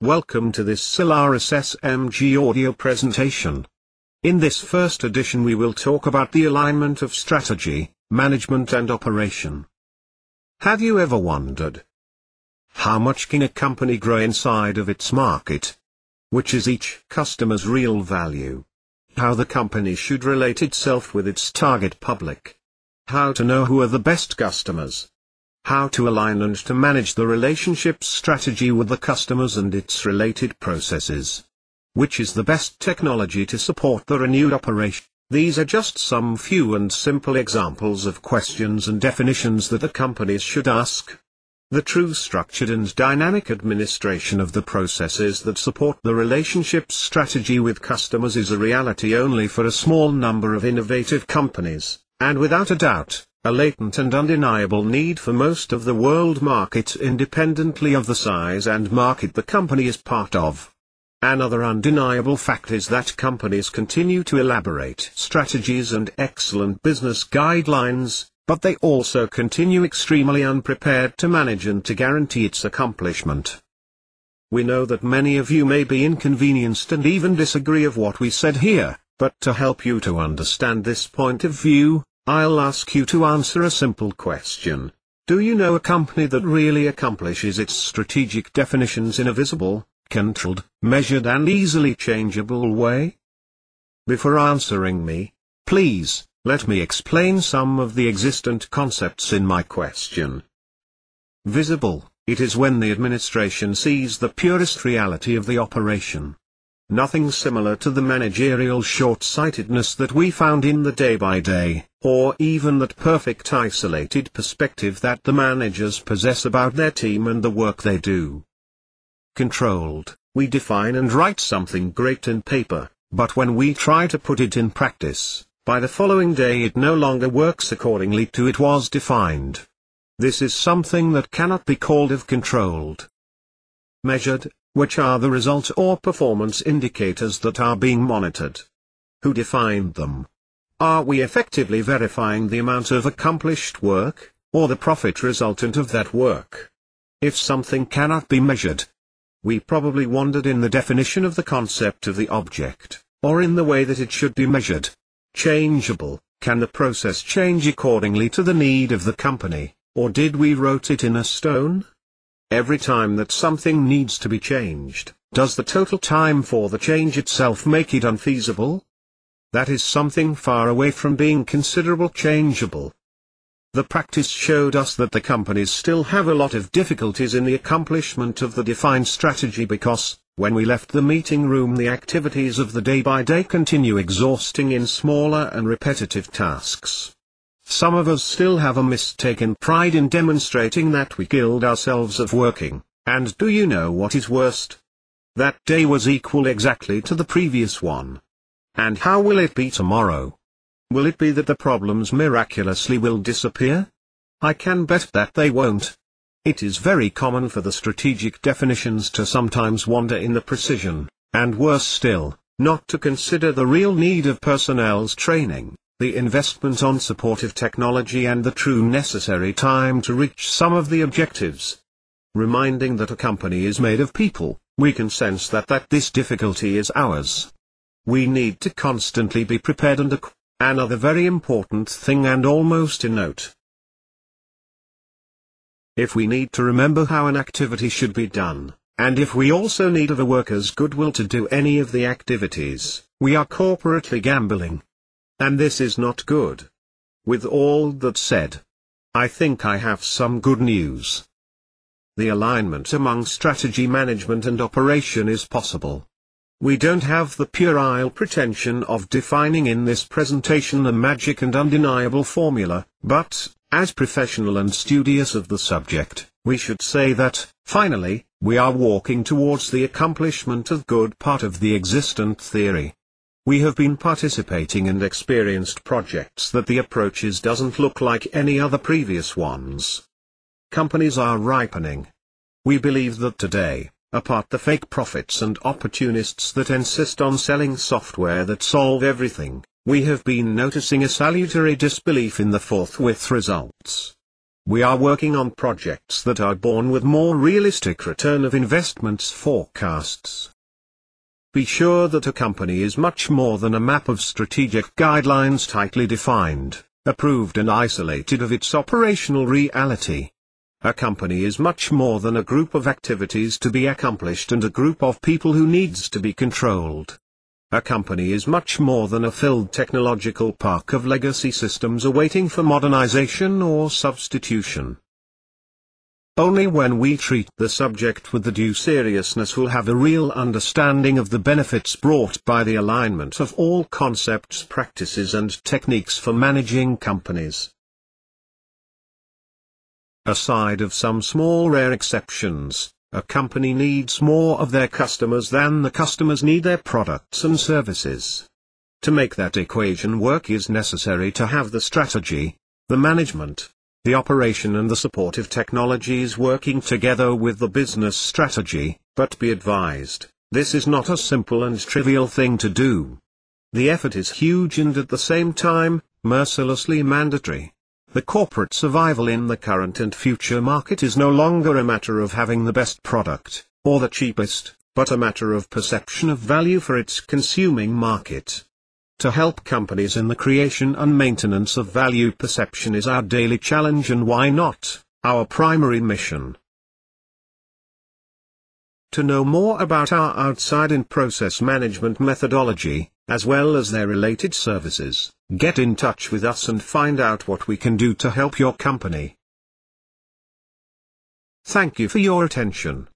Welcome to this Solaris SMG audio presentation. In this first edition we will talk about the alignment of strategy, management and operation. Have you ever wondered, how much can a company grow inside of its market? Which is each customer's real value? How the company should relate itself with its target public? How to know who are the best customers? How to align and to manage the relationship strategy with the customers and its related processes. Which is the best technology to support the renewed operation? These are just some few and simple examples of questions and definitions that the companies should ask. The true structured and dynamic administration of the processes that support the relationship strategy with customers is a reality only for a small number of innovative companies, and without a doubt, a latent and undeniable need for most of the world market independently of the size and market the company is part of. Another undeniable fact is that companies continue to elaborate strategies and excellent business guidelines, but they also continue extremely unprepared to manage and to guarantee its accomplishment. We know that many of you may be inconvenienced and even disagree of what we said here, but to help you to understand this point of view, I'll ask you to answer a simple question. Do you know a company that really accomplishes its strategic definitions in a visible, controlled, measured and easily changeable way? Before answering me, please, let me explain some of the existent concepts in my question. Visible, it is when the administration sees the purest reality of the operation. Nothing similar to the managerial short-sightedness that we found in the day-by-day, or even that perfect isolated perspective that the managers possess about their team and the work they do. Controlled, we define and write something great in paper, but when we try to put it in practice, by the following day it no longer works accordingly to it was defined. This is something that cannot be called of controlled. Measured, which are the result or performance indicators that are being monitored. Who defined them? Are we effectively verifying the amount of accomplished work, or the profit resultant of that work? If something cannot be measured, we probably wandered in the definition of the concept of the object, or in the way that it should be measured. Changeable, can the process change accordingly to the need of the company, or did we wrote it in a stone? Every time that something needs to be changed, does the total time for the change itself make it unfeasible? That is something far away from being considerable changeable. The practice showed us that the companies still have a lot of difficulties in the accomplishment of the defined strategy because, when we left the meeting room, the activities of the day-by-day continue exhausting in smaller and repetitive tasks. Some of us still have a mistaken pride in demonstrating that we killed ourselves of working, and do you know what is worst? That day was equal exactly to the previous one. And how will it be tomorrow? Will it be that the problems miraculously will disappear? I can bet that they won't. It is very common for the strategic definitions to sometimes wander in the precision, and worse still, not to consider the real need of personnel's training, the investment on supportive technology and the true necessary time to reach some of the objectives. Reminding that a company is made of people, we can sense that this difficulty is ours. We need to constantly be prepared and another very important thing and almost a note. If we need to remember how an activity should be done, and if we also need of a worker's goodwill to do any of the activities, we are corporately gambling. And this is not good. With all that said, I think I have some good news. The alignment among strategy management and operation is possible. We don't have the puerile pretension of defining in this presentation a magic and undeniable formula, but, as professional and studious of the subject, we should say that, finally, we are walking towards the accomplishment of good part of the existent theory. We have been participating and experienced projects that the approaches doesn't look like any other previous ones. Companies are ripening. We believe that today, apart the fake prophets and opportunists that insist on selling software that solve everything, we have been noticing a salutary disbelief in the forthwith results. We are working on projects that are born with more realistic return of investments forecasts. Be sure that a company is much more than a map of strategic guidelines tightly defined, approved and isolated of its operational reality. A company is much more than a group of activities to be accomplished and a group of people who needs to be controlled. A company is much more than a filled technological park of legacy systems awaiting for modernization or substitution. Only when we treat the subject with the due seriousness we'll have a real understanding of the benefits brought by the alignment of all concepts, practices and techniques for managing companies. Aside of some small rare exceptions, a company needs more of their customers than the customers need their products and services. To make that equation work is necessary to have the strategy, the management, the operation and the supportive technologies working together with the business strategy, but be advised, this is not a simple and trivial thing to do. The effort is huge and at the same time, mercilessly mandatory. The corporate survival in the current and future market is no longer a matter of having the best product, or the cheapest, but a matter of perception of value for its consuming market. To help companies in the creation and maintenance of value perception is our daily challenge and why not, our primary mission. To know more about our outside and process management methodology, as well as their related services, get in touch with us and find out what we can do to help your company. Thank you for your attention.